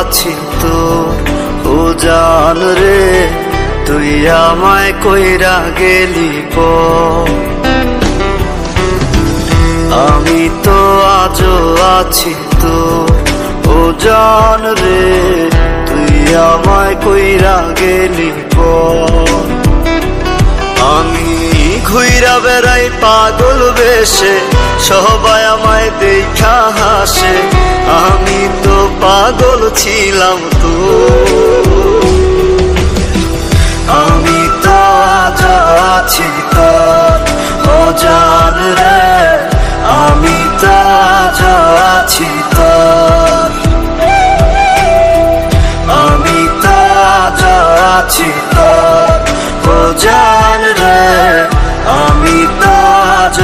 আছি তোর ও জান রে, তুই আমায় কইরা গেলি পর। আমি তো আজও আছি তোর ও জান রে, তুই আমায় কইরা গেলি পর। আমি ঘুইরা বেড়াই পাগল বেশে, সবাই আমায় দেখা হাসে, আমি তো পাগল ছিলাম তো। আমি তো আজ আছি তোর ও জান রে, আমি তো আজ আছি তোর। আমি তো আজ আছি তোর ও জান রে, আমি তো আজ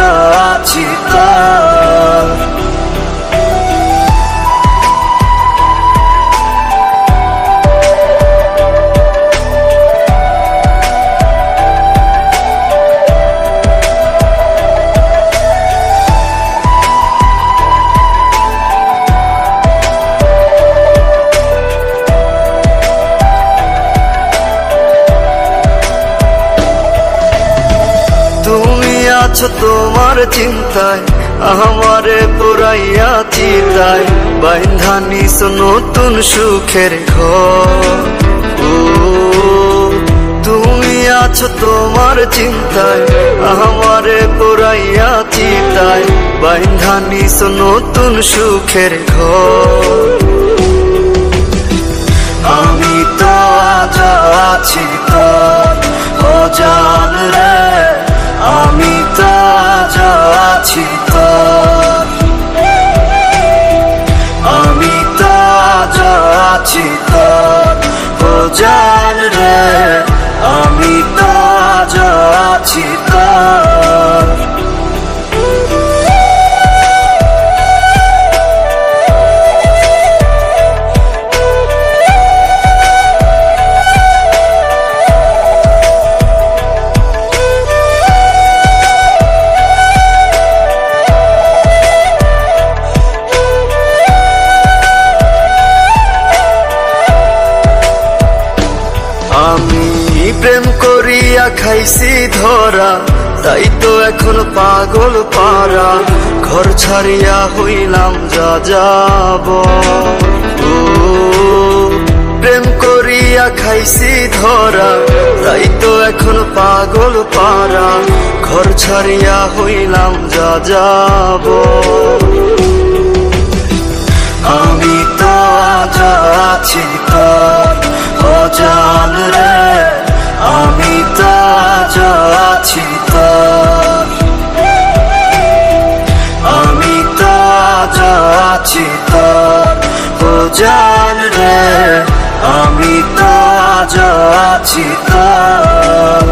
আছি তোর। আছো তোমার চিন্তায় আমারে পুরাইয়া চিতায়, বাইন্ধা নিস নতুন সুখের ঘর। ও তুমি আছো তোমার চিন্তায় আমারে পুরাইয়া চিতায়, বাইন্ধা নিস নতুন সুখের ঘর। আমি তো আজ আছি তোর ও জান রে, আমি তো আজ আছি তোর। আমি তো আজ আছি তোর ও জান রে, আমি তো আজ আছি তোর। আমি প্রেম করিয়া খাইছি ধরা, তাই তো এখন পাগল পারা, ঘর ছাড়িয়া হইলাম যা যাব। ও প্রেম করিয়া খাইছি ধরা, তাই তো এখন পাগল পারা, ঘর ছাড়িয়া হইলাম যা যাব। আমি তো আজ আছি তোর ও জান রে, আমি তো আজ আছি তোর। আমি তো আজ আছি তোর ও জান রে, আমি তো আজ আছি তোর।